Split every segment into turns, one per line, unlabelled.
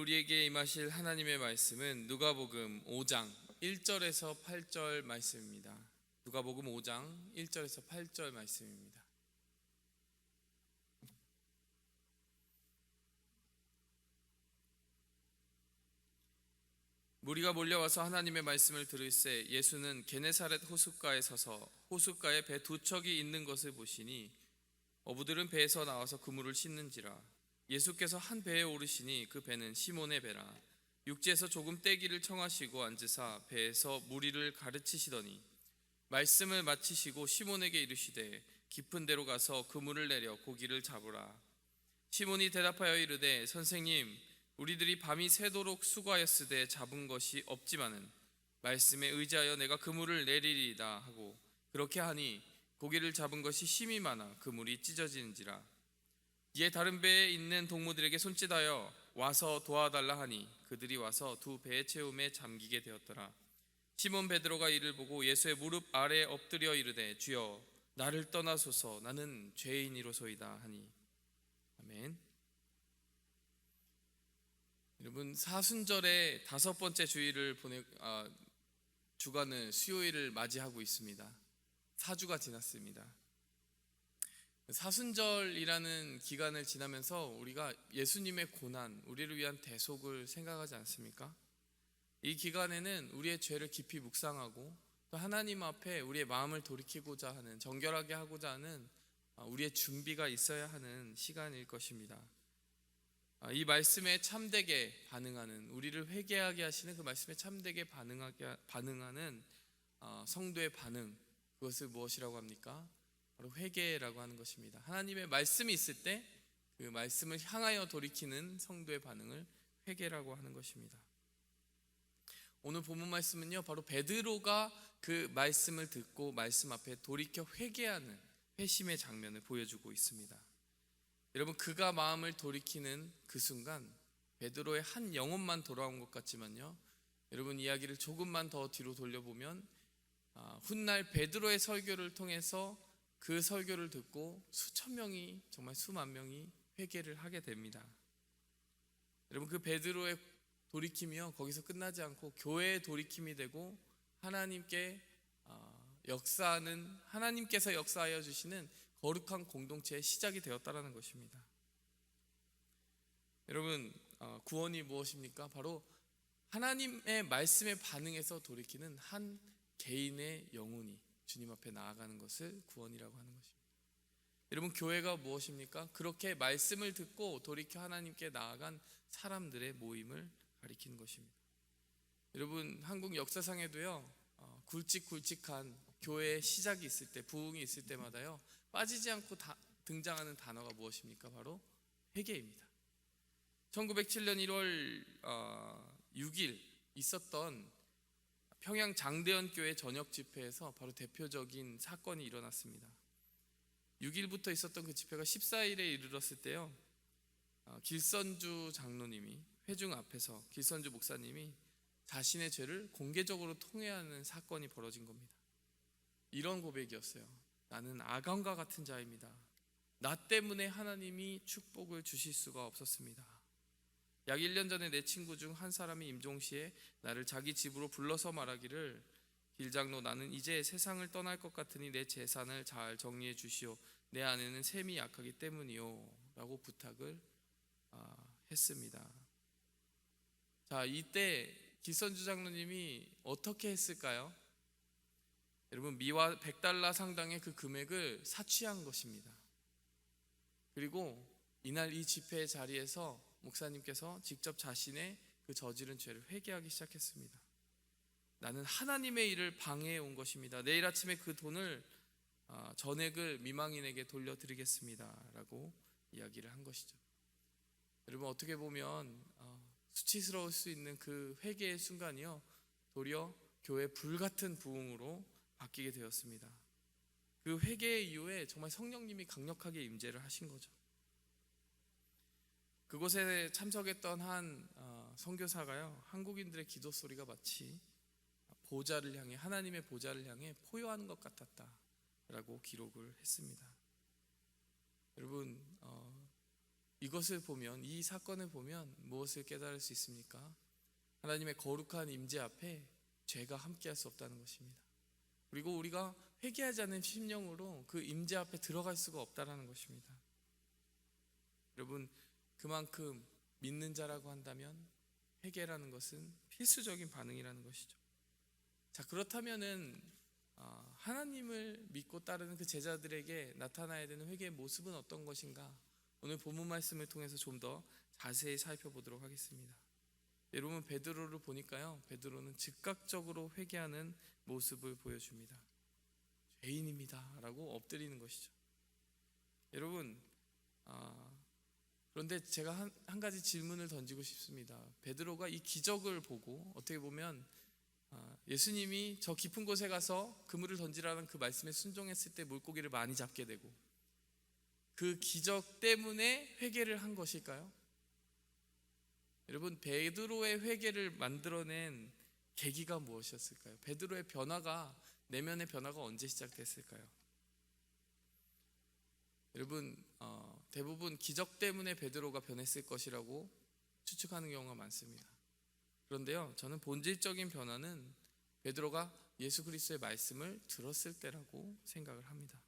우리에게 임하실 하나님의 말씀은 누가복음 5장 1절에서 8절 말씀입니다. 누가복음 5장 1절에서 8절 말씀입니다. 무리가 몰려와서 하나님의 말씀을 들을새 예수는 게네사렛 호숫가에 서서 호숫가에 배 두 척이 있는 것을 보시니 어부들은 배에서 나와서 그물을 씻는지라. 예수께서 한 배에 오르시니 그 배는 시몬의 배라. 육지에서 조금 떼기를 청하시고 앉으사 배에서 무리를 가르치시더니 말씀을 마치시고 시몬에게 이르시되 깊은 데로 가서 그물을 내려 고기를 잡으라. 시몬이 대답하여 이르되 선생님, 우리들이 밤이 새도록 수고하였으되 잡은 것이 없지만은 말씀에 의지하여 내가 그물을 내리리이다 하고 그렇게 하니 고기를 잡은 것이 심히 많아 그물이 찢어지는지라. 이에 다른 배에 있는 동무들에게 손짓하여 와서 도와달라 하니 그들이 와서 두 배의 채움에 잠기게 되었더라. 시몬 베드로가 이를 보고 예수의 무릎 아래에 엎드려 이르되 주여 나를 떠나소서 나는 죄인이로소이다 하니. 아멘. 여러분, 사순절의 다섯 번째 주간을 수요일을 맞이하고 있습니다. 4주가 지났습니다. 사순절이라는 기간을 지나면서 우리가 예수님의 고난, 우리를 위한 대속을 생각하지 않습니까? 이 기간에는 우리의 죄를 깊이 묵상하고 또 하나님 앞에 우리의 마음을 돌이키고자 하는, 정결하게 하고자 하는 우리의 준비가 있어야 하는 시간일 것입니다. 이 말씀에 참되게 반응하는, 우리를 회개하게 하시는 그 말씀에 참되게 반응하는 성도의 반응, 그것을 무엇이라고 합니까? 바로 회개라고 하는 것입니다. 하나님의 말씀이 있을 때 그 말씀을 향하여 돌이키는 성도의 반응을 회개라고 하는 것입니다. 오늘 본문 말씀은요, 바로 베드로가 그 말씀을 듣고 말씀 앞에 돌이켜 회개하는 회심의 장면을 보여주고 있습니다. 여러분, 그가 마음을 돌이키는 그 순간 베드로의 한 영혼만 돌아온 것 같지만요, 여러분 이야기를 조금만 더 뒤로 돌려보면 훗날 베드로의 설교를 통해서 그 설교를 듣고 수천 명이, 정말 수만 명이 회개를 하게 됩니다. 여러분, 그 베드로의 돌이킴이요 거기서 끝나지 않고 교회의 돌이킴이 되고 하나님께서 역사하여 주시는 거룩한 공동체의 시작이 되었다라는 것입니다. 여러분, 구원이 무엇입니까? 바로 하나님의 말씀에 반응해서 돌이키는 한 개인의 영혼이 주님 앞에 나아가는 것을 구원이라고 하는 것입니다. 여러분, 교회가 무엇입니까? 그렇게 말씀을 듣고 돌이켜 하나님께 나아간 사람들의 모임을 가리키는 것입니다. 여러분, 한국 역사상에도요 굵직굵직한 교회의 시작이 있을 때, 부흥이 있을 때마다요 빠지지 않고 등장하는 단어가 무엇입니까? 바로 회개입니다. 1907년 1월 6일 있었던 평양 장대현 교회 저녁 집회에서 바로 대표적인 사건이 일어났습니다. 6일부터 있었던 그 집회가 14일에 이르렀을 때요, 길선주 장로님이 회중 앞에서 길선주 목사님이 자신의 죄를 공개적으로 통회하는 사건이 벌어진 겁니다. 이런 고백이었어요. 나는 아간과 같은 자입니다. 나 때문에 하나님이 축복을 주실 수가 없었습니다. 약 1년 전에 내 친구 중 한 사람이 임종시에 나를 자기 집으로 불러서 말하기를 길장로, 나는 이제 세상을 떠날 것 같으니 내 재산을 잘 정리해 주시오. 내 아내는 셈이 약하기 때문이요 라고 부탁을 했습니다. 자, 이때 길선주 장로님이 어떻게 했을까요? 여러분, 미화 100달러 상당의 그 금액을 사취한 것입니다. 그리고 이날 이 집회 자리에서 목사님께서 직접 자신의 그 저지른 죄를 회개하기 시작했습니다. 나는 하나님의 일을 방해해 온 것입니다. 내일 아침에 그 돈을 전액을 미망인에게 돌려드리겠습니다 라고 이야기를 한 것이죠. 여러분, 어떻게 보면 수치스러울 수 있는 그 회개의 순간이요 도리어 교회 불같은 부흥으로 바뀌게 되었습니다. 그 회개 이후에 정말 성령님이 강력하게 임재를 하신 거죠. 그곳에 참석했던 한 선교사가요, 한국인들의 기도 소리가 마치 보좌를 향해, 하나님의 보좌를 향해 포효하는 것 같았다라고 기록을 했습니다. 여러분, 이것을 보면, 이 사건을 보면 무엇을 깨달을 수 있습니까? 하나님의 거룩한 임재 앞에 죄가 함께할 수 없다는 것입니다. 그리고 우리가 회개하지 않은 심령으로 그 임재 앞에 들어갈 수가 없다는 것입니다. 여러분, 그만큼 믿는 자라고 한다면 회개라는 것은 필수적인 반응이라는 것이죠. 자, 그렇다면은 하나님을 믿고 따르는 그 제자들에게 나타나야 되는 회개의 모습은 어떤 것인가? 오늘 본문 말씀을 통해서 좀 더 자세히 살펴보도록 하겠습니다. 여러분, 베드로를 보니까요, 베드로는 즉각적으로 회개하는 모습을 보여줍니다. 죄인입니다 라고 엎드리는 것이죠. 여러분, 그런데 제가 한 가지 질문을 던지고 싶습니다. 베드로가 이 기적을 보고 어떻게 보면 예수님이 저 깊은 곳에 가서 그물을 던지라는 그 말씀에 순종했을 때 물고기를 많이 잡게 되고 그 기적 때문에 회개를 한 것일까요? 여러분, 베드로의 회개를 만들어낸 계기가 무엇이었을까요? 베드로의 변화가, 내면의 변화가 언제 시작됐을까요? 여러분, 대부분 기적 때문에 베드로가 변했을 것이라고 추측하는 경우가 많습니다. 그런데요, 저는 본질적인 변화는 베드로가 예수 그리스도의 말씀을 들었을 때라고 생각을 합니다.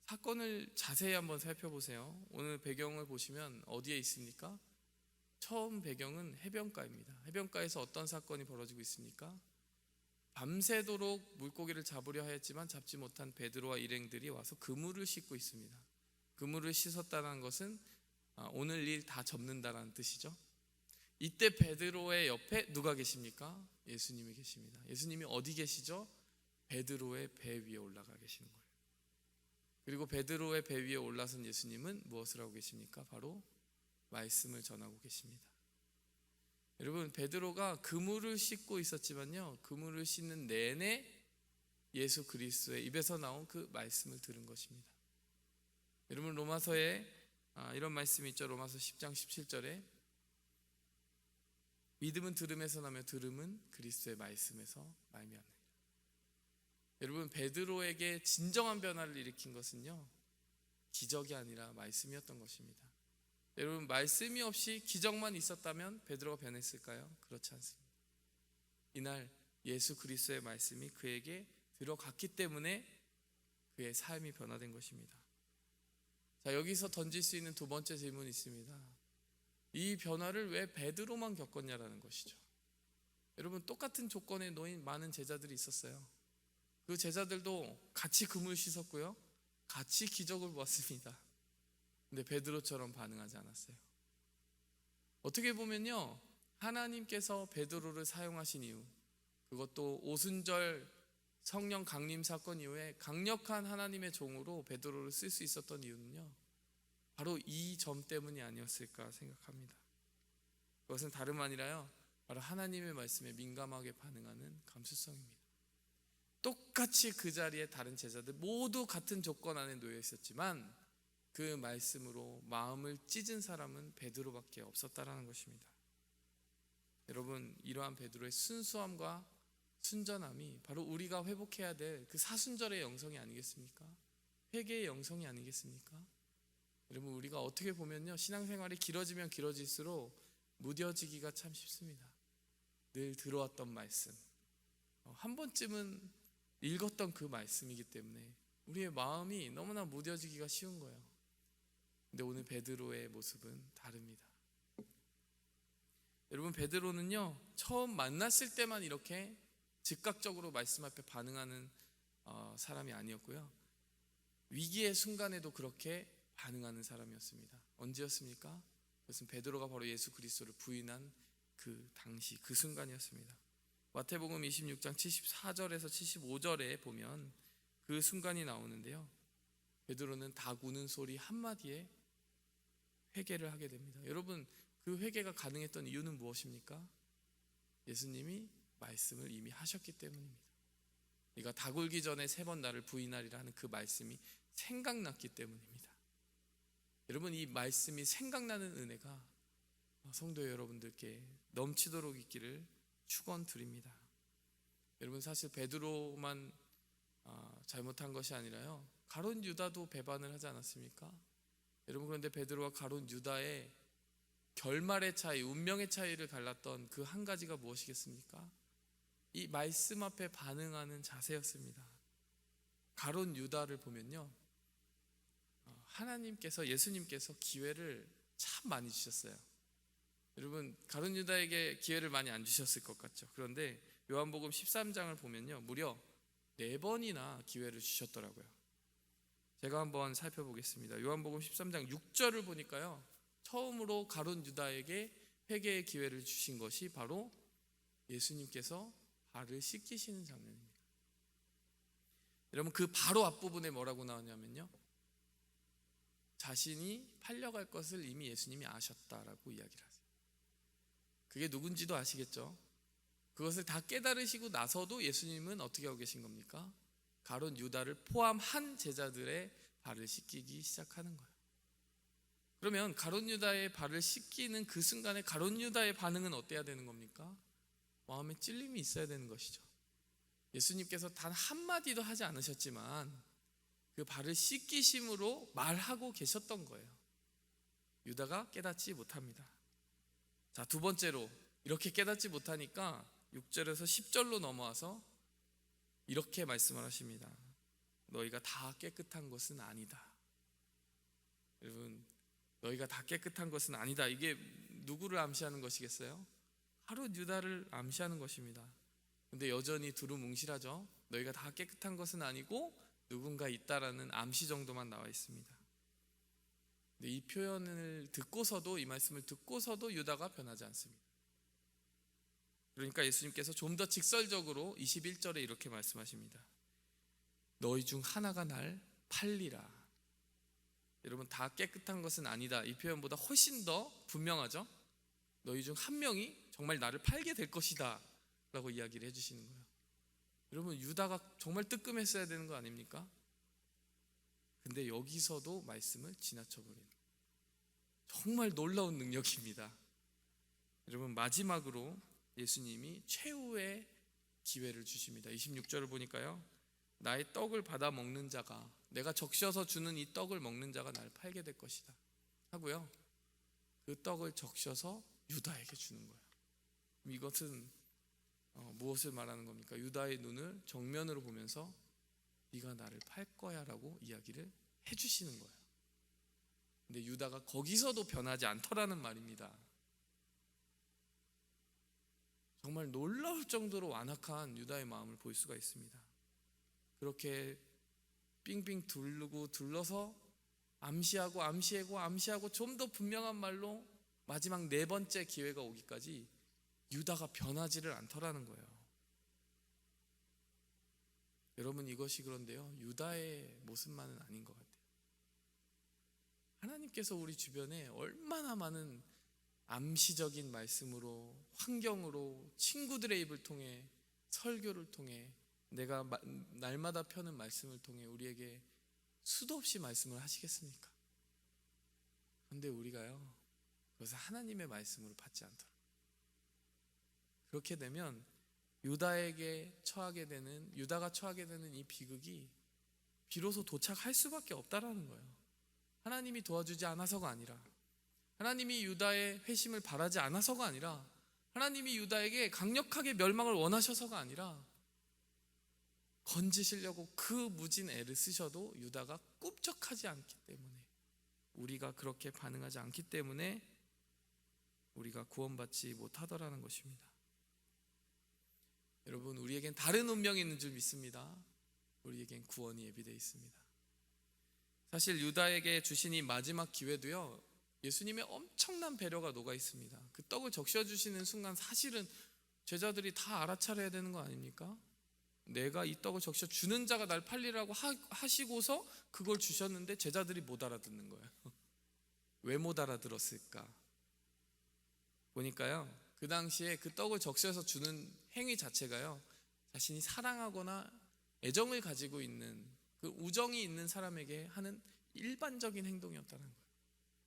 사건을 자세히 한번 살펴보세요. 오늘 배경을 보시면 어디에 있습니까? 처음 배경은 해변가입니다. 해변가에서 어떤 사건이 벌어지고 있습니까? 밤새도록 물고기를 잡으려 하였지만 잡지 못한 베드로와 일행들이 와서 그물을 씻고 있습니다. 그물을 씻었다는 것은 오늘 일 다 접는다는 뜻이죠. 이때 베드로의 옆에 누가 계십니까? 예수님이 계십니다. 예수님이 어디 계시죠? 베드로의 배 위에 올라가 계시는 거예요. 그리고 베드로의 배 위에 올라선 예수님은 무엇을 하고 계십니까? 바로 말씀을 전하고 계십니다. 여러분, 베드로가 그물을 씻고 있었지만요, 그물을 씻는 내내 예수 그리스도의 입에서 나온 그 말씀을 들은 것입니다. 여러분, 로마서에 이런 말씀이 있죠. 로마서 10장 17절에 믿음은 들음에서 나며 들음은 그리스도의 말씀에서 말미암느니라. 여러분, 베드로에게 진정한 변화를 일으킨 것은요, 기적이 아니라 말씀이었던 것입니다. 여러분, 말씀이 없이 기적만 있었다면 베드로가 변했을까요? 그렇지 않습니다. 이날 예수 그리스도의 말씀이 그에게 들어갔기 때문에 그의 삶이 변화된 것입니다. 자, 여기서 던질 수 있는 두 번째 질문이 있습니다. 이 변화를 왜 베드로만 겪었냐라는 것이죠. 여러분, 똑같은 조건에 놓인 많은 제자들이 있었어요. 그 제자들도 같이 그물 씻었고요, 같이 기적을 보았습니다. 근데 베드로처럼 반응하지 않았어요. 어떻게 보면요, 하나님께서 베드로를 사용하신 이유, 그것도 오순절 성령 강림 사건 이후에 강력한 하나님의 종으로 베드로를 쓸 수 있었던 이유는요, 바로 이 점 때문이 아니었을까 생각합니다. 그것은 다름 아니라요, 바로 하나님의 말씀에 민감하게 반응하는 감수성입니다. 똑같이 그 자리에 다른 제자들 모두 같은 조건 안에 놓여 있었지만 그 말씀으로 마음을 찢은 사람은 베드로밖에 없었다라는 것입니다. 여러분, 이러한 베드로의 순수함과 순전함이 바로 우리가 회복해야 될 그 사순절의 영성이 아니겠습니까? 회개의 영성이 아니겠습니까? 여러분, 우리가 어떻게 보면요, 신앙생활이 길어지면 길어질수록 무뎌지기가 참 쉽습니다. 늘 들어왔던 말씀, 한 번쯤은 읽었던 그 말씀이기 때문에 우리의 마음이 너무나 무뎌지기가 쉬운 거예요. 근데 오늘 베드로의 모습은 다릅니다. 여러분, 베드로는요, 처음 만났을 때만 이렇게 즉각적으로 말씀 앞에 반응하는 사람이 아니었고요, 위기의 순간에도 그렇게 반응하는 사람이었습니다. 언제였습니까? 그것은 베드로가 바로 예수 그리스도를 부인한 그 당시, 그 순간이었습니다. 마태복음 26장 74절에서 75절에 보면 그 순간이 나오는데요, 베드로는 닭 우는 소리 한마디에 회개를 하게 됩니다. 여러분, 그 회개가 가능했던 이유는 무엇입니까? 예수님이 말씀을 이미 하셨기 때문입니다. 네가 닭 울기 전에 3번 나를 부인하리라 하는 그 말씀이 생각났기 때문입니다. 여러분, 이 말씀이 생각나는 은혜가 성도 여러분들께 넘치도록 있기를 축원드립니다. 여러분, 사실 베드로만 잘못한 것이 아니라요, 가룟 유다도 배반을 하지 않았습니까? 여러분, 그런데 베드로와 가룟 유다의 결말의 차이, 운명의 차이를 갈랐던 그 한 가지가 무엇이겠습니까? 이 말씀 앞에 반응하는 자세였습니다. 가룟 유다를 보면요, 하나님께서, 예수님께서 기회를 참 많이 주셨어요. 여러분, 가룟 유다에게 기회를 많이 안 주셨을 것 같죠. 그런데 요한복음 13장을 보면요, 무려 4번이나 기회를 주셨더라고요. 제가 한번 살펴보겠습니다. 요한복음 13장 6절을 보니까요, 처음으로 가룟 유다에게 회개의 기회를 주신 것이 바로 예수님께서 발을 씻기시는 장면입니다. 여러분, 그 바로 앞부분에 뭐라고 나오냐면요, 자신이 팔려갈 것을 이미 예수님이 아셨다라고 이야기를 하세요. 그게 누군지도 아시겠죠? 그것을 다 깨달으시고 나서도 예수님은 어떻게 하고 계신 겁니까? 가룟 유다를 포함한 제자들의 발을 씻기기 시작하는 거예요. 그러면 가룟 유다의 발을 씻기는 그 순간에 가룟 유다의 반응은 어때야 되는 겁니까? 마음에 찔림이 있어야 되는 것이죠. 예수님께서 단 한마디도 하지 않으셨지만 그 발을 씻기심으로 말하고 계셨던 거예요. 유다가 깨닫지 못합니다. 자, 두 번째로, 이렇게 깨닫지 못하니까 6절에서 10절로 넘어와서 이렇게 말씀을 하십니다. 너희가 다 깨끗한 것은 아니다. 여러분, 너희가 다 깨끗한 것은 아니다. 이게 누구를 암시하는 것이겠어요? 가룟 유다를 암시하는 것입니다. 근데 여전히 두루뭉실하죠. 너희가 다 깨끗한 것은 아니고 누군가 있다라는 암시 정도만 나와 있습니다. 근데 이 표현을 듣고서도, 이 말씀을 듣고서도 유다가 변하지 않습니다. 그러니까 예수님께서 좀 더 직설적으로 21절에 이렇게 말씀하십니다. 너희 중 하나가 날 팔리라. 여러분, 다 깨끗한 것은 아니다, 이 표현보다 훨씬 더 분명하죠. 너희 중 한 명이 정말 나를 팔게 될 것이다 라고 이야기를 해주시는 거예요. 여러분, 유다가 정말 뜨끔했어야 되는 거 아닙니까? 근데 여기서도 말씀을 지나쳐버리는, 정말 놀라운 능력입니다. 여러분, 마지막으로 예수님이 최후의 기회를 주십니다. 26절을 보니까요, 나의 떡을 받아 먹는 자가, 내가 적셔서 주는 이 떡을 먹는 자가 나를 팔게 될 것이다 하고요, 그 떡을 적셔서 유다에게 주는 거예요. 이것은 무엇을 말하는 겁니까? 유다의 눈을 정면으로 보면서 네가 나를 팔 거야 라고 이야기를 해주시는 거예요. 근데 유다가 거기서도 변하지 않더라는 말입니다. 정말 놀라울 정도로 완악한 유다의 마음을 볼 수가 있습니다. 그렇게 빙빙 둘러서 암시하고 좀 더 분명한 말로 마지막 4번째 기회가 오기까지 유다가 변하지를 않더라는 거예요. 여러분, 이것이 그런데요, 유다의 모습만은 아닌 것 같아요. 하나님께서 우리 주변에 얼마나 많은 암시적인 말씀으로, 환경으로, 친구들의 입을 통해, 설교를 통해, 내가 날마다 펴는 말씀을 통해 우리에게 수도 없이 말씀을 하시겠습니까? 그런데 우리가요, 그것을 하나님의 말씀으로 받지 않도록, 그렇게 되면 유다가 처하게 되는 이 비극이 비로소 도착할 수밖에 없다라는 거예요. 하나님이 도와주지 않아서가 아니라, 하나님이 유다의 회심을 바라지 않아서가 아니라, 하나님이 유다에게 강력하게 멸망을 원하셔서가 아니라, 건지시려고 그 무진 애를 쓰셔도 유다가 꿈쩍하지 않기 때문에, 우리가 그렇게 반응하지 않기 때문에 우리가 구원받지 못하더라는 것입니다. 여러분, 우리에겐 다른 운명이 있는 줄 믿습니다. 우리에겐 구원이 예비되어 있습니다. 사실 유다에게 주신 이 마지막 기회도요, 예수님의 엄청난 배려가 녹아 있습니다. 그 떡을 적셔주시는 순간 사실은 제자들이 다 알아차려야 되는 거 아닙니까? 내가 이 떡을 적셔 주는 자가 날 팔리라고 하시고서 그걸 주셨는데 제자들이 못 알아듣는 거예요. 왜 못 알아들었을까? 보니까요, 그 당시에 그 떡을 적셔서 주는 행위 자체가요, 자신이 사랑하거나 애정을 가지고 있는, 그 우정이 있는 사람에게 하는 일반적인 행동이었다는 거예요.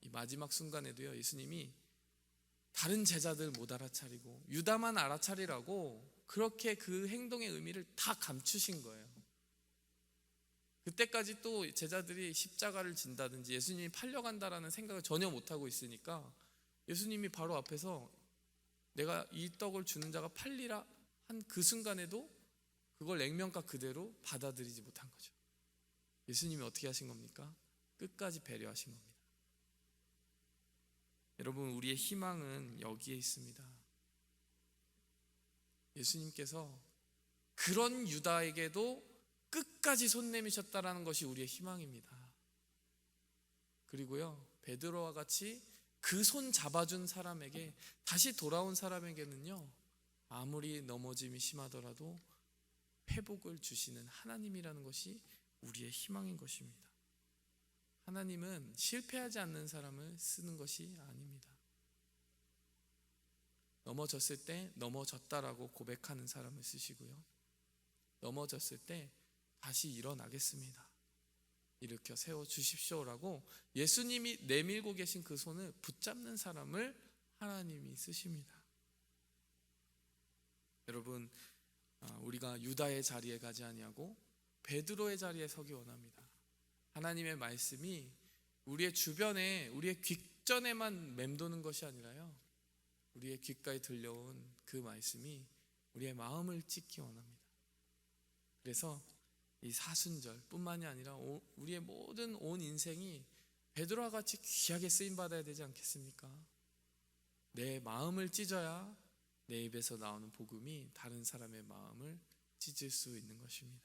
이 마지막 순간에도요, 예수님이 다른 제자들 못 알아차리고 유다만 알아차리라고 그렇게 그 행동의 의미를 다 감추신 거예요. 그때까지 또 제자들이 십자가를 진다든지 예수님이 팔려간다라는 생각을 전혀 못하고 있으니까 예수님이 바로 앞에서 내가 이 떡을 주는 자가 팔리라 한 그 순간에도 그걸 냉면가 그대로 받아들이지 못한 거죠. 예수님이 어떻게 하신 겁니까? 끝까지 배려하신 겁니다. 여러분, 우리의 희망은 여기에 있습니다. 예수님께서 그런 유다에게도 끝까지 손 내미셨다라는 것이 우리의 희망입니다. 그리고요, 베드로와 같이 그 손 잡아준 사람에게, 다시 돌아온 사람에게는요, 아무리 넘어짐이 심하더라도 회복을 주시는 하나님이라는 것이 우리의 희망인 것입니다. 하나님은 실패하지 않는 사람을 쓰는 것이 아닙니다. 넘어졌을 때 넘어졌다라고 고백하는 사람을 쓰시고요, 넘어졌을 때 다시 일어나겠습니다, 일으켜 세워주십시오라고 예수님이 내밀고 계신 그 손을 붙잡는 사람을 하나님이 쓰십니다. 여러분, 우리가 유다의 자리에 가지 아니하고 베드로의 자리에 서기 원합니다. 하나님의 말씀이 우리의 주변에, 우리의 귓전에만 맴도는 것이 아니라요, 우리의 귓가에 들려온 그 말씀이 우리의 마음을 찢기 원합니다. 그래서 이 사순절 뿐만이 아니라 우리의 모든 온 인생이 베드로와 같이 귀하게 쓰임받아야 되지 않겠습니까? 내 마음을 찢어야 내 입에서 나오는 복음이 다른 사람의 마음을 찢을 수 있는 것입니다.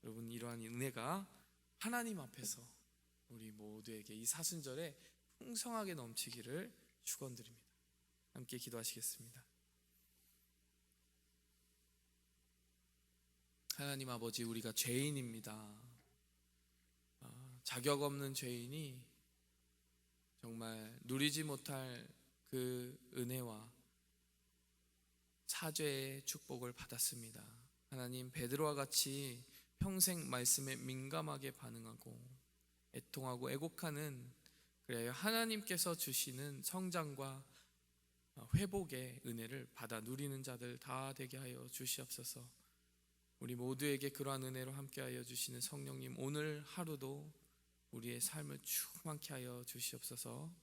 여러분, 이러한 은혜가 하나님 앞에서 우리 모두에게 이 사순절에 풍성하게 넘치기를 축원드립니다. 함께 기도하시겠습니다. 하나님 아버지, 우리가 죄인입니다. 자격 없는 죄인이 정말 누리지 못할 그 은혜와 사죄의 축복을 받았습니다. 하나님, 베드로와 같이 평생 말씀에 민감하게 반응하고 애통하고 애곡하는, 그래야 하나님께서 주시는 성장과 회복의 은혜를 받아 누리는 자들 다 되게 하여 주시옵소서. 우리 모두에게 그러한 은혜로 함께하여 주시는 성령님, 오늘 하루도 우리의 삶을 충만케 하여 주시옵소서.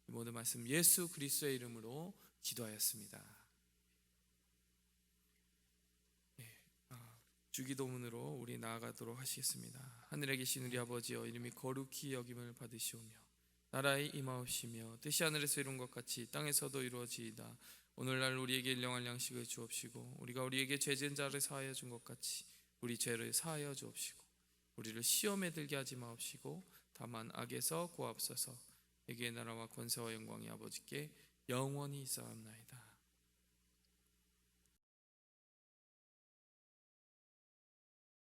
이 모든 말씀 예수 그리스도의 이름으로 기도하였습니다. 주기도문으로 우리 나아가도록 하시겠습니다. 하늘에 계신 우리 아버지여, 이름이 거룩히 여김을 받으시오며 나라의 임하옵시며 뜻이 하늘에서 이룬 것 같이 땅에서도 이루어지이다. 오늘날 우리에게 일용할 양식을 주옵시고 우리가 우리에게 죄 지은 자를 사하여 준 것 같이 우리 죄를 사하여 주옵시고 우리를 시험에 들게 하지 마옵시고 다만 악에서 구하옵소서. 이게 나라와 권세와 영광이 아버지께 영원히 있사옵나이다.